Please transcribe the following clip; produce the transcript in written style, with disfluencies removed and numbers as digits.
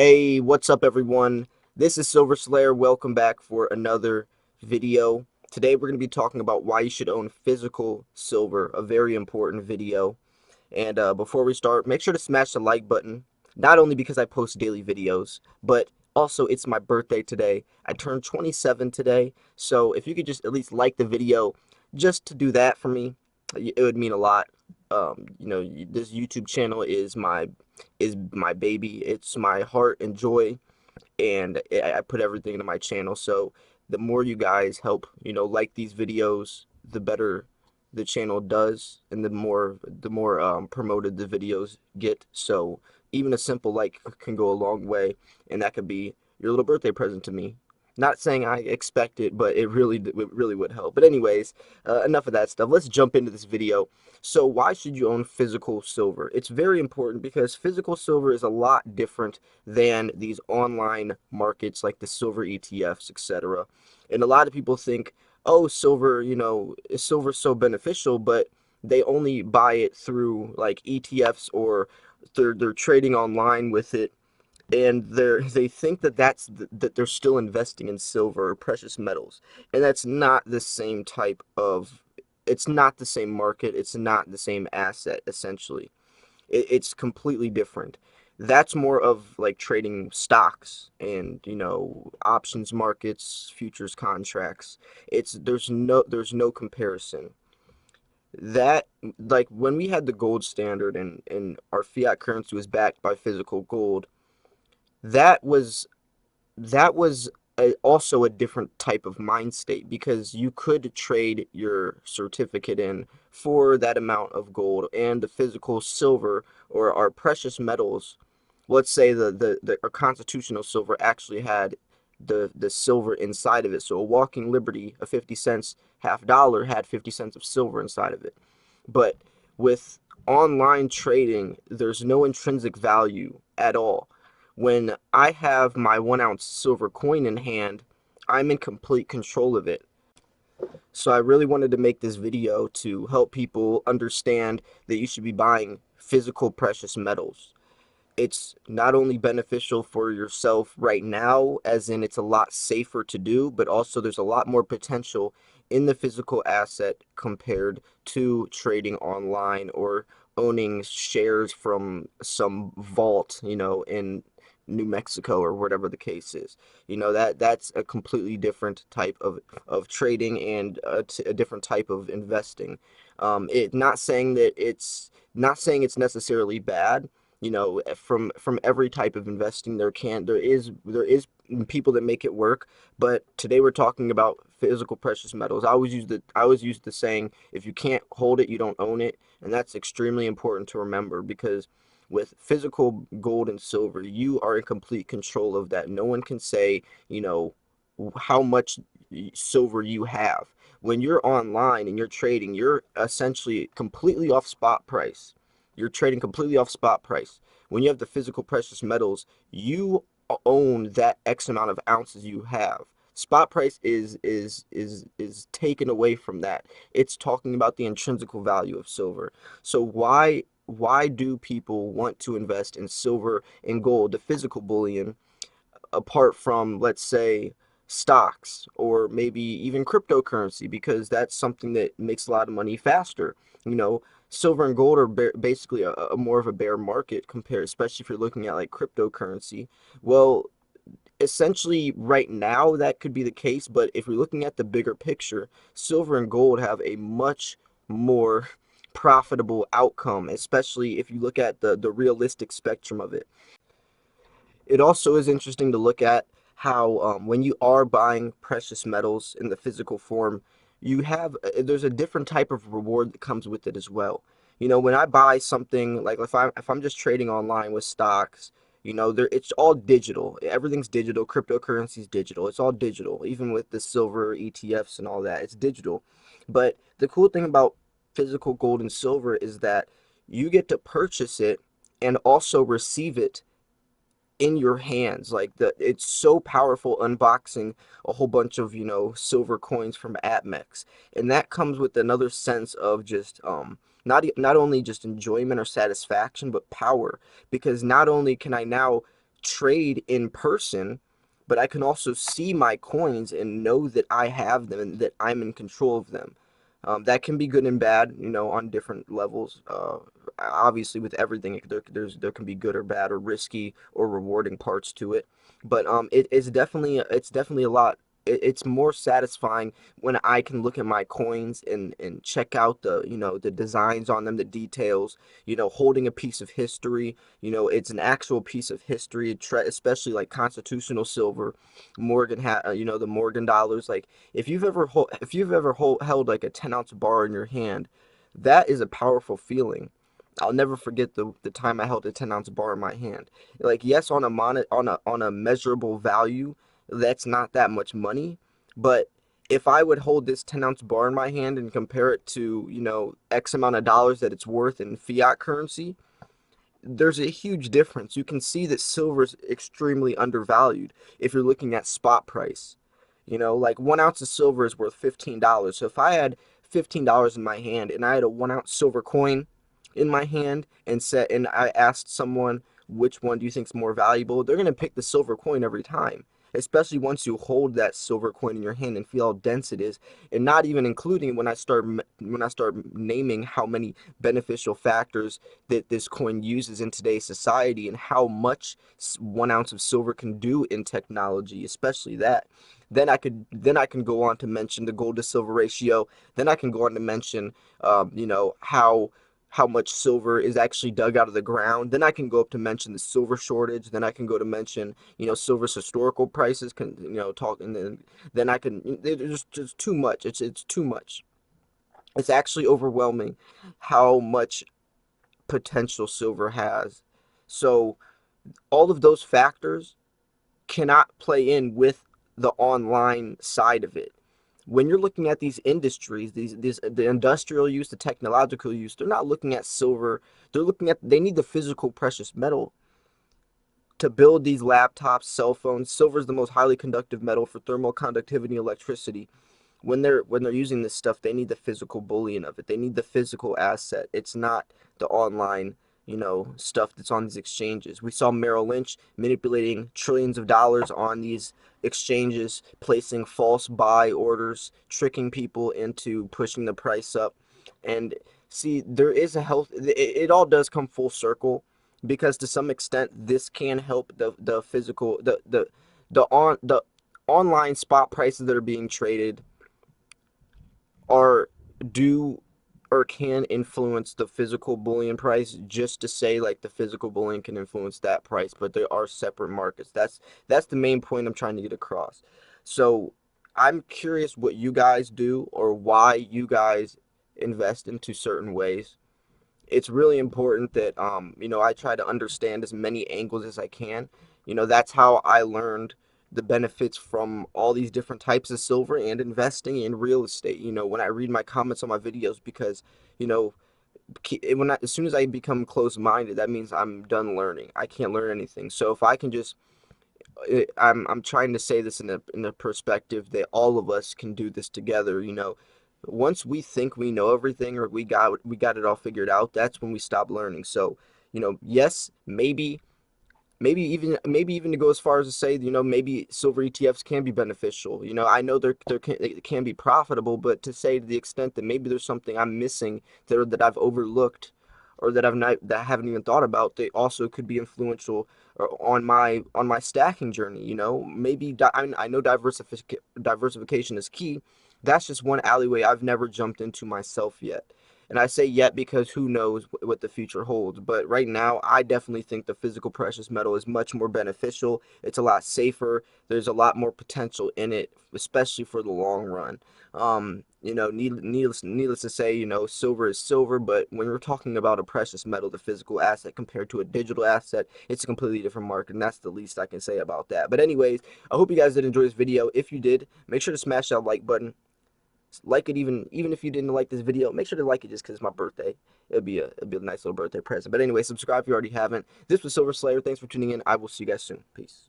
Hey, what's up everyone? This is Silver Slayer. Welcome back for another video. Today we're going to be talking about why you should own physical silver, a very important video. And before we start, make sure to smash the like button, not only because I post daily videos, but also it's my birthday today. I turned 27 today, so if you could just at least like the video just to do that for me, it would mean a lot. This YouTube channel is my baby. It's my heart and joy, and I put everything into my channel. So the more you guys help, like these videos, the better the channel does, and the more promoted the videos get. So even a simple like can go a long way, and that could be your little birthday present to me. Not saying I expect it, but it really would help. But anyways, enough of that stuff. Let's jump into this video. So why should you own physical silver? It's very important because physical silver is a lot different than these online markets like the silver ETFs, etc. And a lot of people think, oh, silver, silver's so beneficial, but they only buy it through like ETFs, or they're trading online with it, and they think that they're still investing in silver or precious metals, and that's not the same type of, it's not the same market, it's not the same asset. Essentially, it's completely different. That's more of like trading stocks and options markets, futures contracts. It's there's no comparison. That, like, when we had the gold standard and our fiat currency was backed by physical gold, that was also a different type of mind state, because you could trade your certificate in for that amount of gold, and the physical silver or our precious metals. Let's say our constitutional silver actually had the silver inside of it. So a walking liberty, a 50 cents half dollar, had 50 cents of silver inside of it. But with online trading, there's no intrinsic value at all. When I have my 1 ounce silver coin in hand, I'm in complete control of it. So I really wanted to make this video to help people understand that you should be buying physical precious metals. It's not only beneficial for yourself right now, as in it's a lot safer to do, but also there's a lot more potential in the physical asset compared to trading online or owning shares from some vault, in New Mexico or whatever the case is. That's a completely different type of trading, and a different type of investing. It not saying that it's necessarily bad. From every type of investing, there is people that make it work, but today we're talking about physical precious metals. I always use the saying, if you can't hold it, you don't own it, and that's extremely important to remember, because with physical gold and silver, you are in complete control of that. No one can say, how much silver you have. When you're online and you're trading, you're essentially completely off spot price. You're trading completely off spot price. When you have the physical precious metals, you own that X amount of ounces you have. Spot price is taken away from that. It's talking about the intrinsic value of silver. So why do people want to invest in silver and gold, the physical bullion, apart from, let's say, stocks or maybe even cryptocurrency? Because that's something that makes a lot of money faster. Silver and gold are basically a more of a bear market compared, especially if you're looking at like cryptocurrency. Well, essentially right now that could be the case, but if we're looking at the bigger picture, silver and gold have a much more profitable outcome, especially if you look at the realistic spectrum of it. It also is interesting to look at how, when you are buying precious metals in the physical form, there's a different type of reward that comes with it as well. When I buy something, like if I'm just trading online with stocks, it's all digital. Everything's digital. Cryptocurrency's digital. It's all digital. Even with the silver ETFs and all that, it's digital. But the cool thing about physical gold and silver is that you get to purchase it and also receive it in your hands. Like, it's so powerful unboxing a whole bunch of silver coins from Atmex, and that comes with another sense of just not only just enjoyment or satisfaction, but power, because not only can I now trade in person, but I can also see my coins and know that I have them and that I'm in control of them. That can be good and bad, on different levels. Obviously, with everything, there can be good or bad or risky or rewarding parts to it. But it's definitely a lot. It's more satisfying when I can look at my coins and check out the designs on them, the details. Holding a piece of history. It's an actual piece of history, especially like constitutional silver, the Morgan dollars. Like if you've ever held like a 10-ounce bar in your hand, that is a powerful feeling. I'll never forget the time I held a 10-ounce bar in my hand. Like, yes, on a measurable value, that's not that much money, but if I would hold this 10-ounce bar in my hand and compare it to, X amount of dollars that it's worth in fiat currency, there's a huge difference. You can see that silver is extremely undervalued if you're looking at spot price. Like 1 ounce of silver is worth $15. So if I had $15 in my hand and I had a 1 ounce silver coin in my hand and I asked someone which one do you think is more valuable, they're gonna pick the silver coin every time. Especially once you hold that silver coin in your hand and feel how dense it is, and not even including when I start naming how many beneficial factors that this coin uses in today's society and how much 1 ounce of silver can do in technology, especially that. Then I can go on to mention the gold to silver ratio. Then I can go on to mention, how much silver is actually dug out of the ground. Then I can go up to mention the silver shortage. Then I can go to mention, silver's historical prices. Can talk, and then I can. There's just too much. It's too much. It's actually overwhelming how much potential silver has. So all of those factors cannot play in with the online side of it. When you're looking at these industries, the industrial use, the technological use, they're not looking at silver. They need the physical precious metal to build these laptops, cell phones. Silver is the most highly conductive metal for thermal conductivity and electricity. When they're using this stuff, they need the physical bullion of it. They need the physical asset. It's not the online, stuff that's on these exchanges. We saw Merrill Lynch manipulating trillions of dollars on these exchanges, placing false buy orders, tricking people into pushing the price up. And see, there is a health. It all does come full circle, because to some extent this can help the physical the online spot prices that are being traded are do or can influence the physical bullion price, just to say like the physical bullion can influence that price, but there are separate markets. That's the main point I'm trying to get across. So I'm curious what you guys do or why you guys invest into certain ways. It's really important that I try to understand as many angles as I can. That's how I learned the benefits from all these different types of silver and investing in real estate. When I read my comments on my videos, because you know as soon as I become closed-minded, that means I'm done learning. I can't learn anything. So if I can just I'm trying to say this in a perspective that all of us can do this together. Once we think we know everything or we got it all figured out, that's when we stop learning. So, yes, maybe even to go as far as to say, maybe silver ETFs can be beneficial. I know they can be profitable, but to say to the extent that maybe there's something I'm missing that I've overlooked, or that I haven't even thought about, they also could be influential on my stacking journey. Maybe I know diversification is key. That's just one alleyway I've never jumped into myself yet. And I say yet because who knows what the future holds. But right now, I definitely think the physical precious metal is much more beneficial. It's a lot safer. There's a lot more potential in it, especially for the long run. Needless to say, silver is silver, but when we're talking about a precious metal, the physical asset compared to a digital asset, it's a completely different market, and that's the least I can say about that. But anyways, I hope you guys did enjoy this video. If you did, make sure to smash that like button. Like it, even if you didn't like this video, make sure to like it just because it's my birthday. It'll be a nice little birthday present. But anyway, subscribe if you already haven't. This was Silver Slayer. Thanks for tuning in. I will see you guys soon. Peace.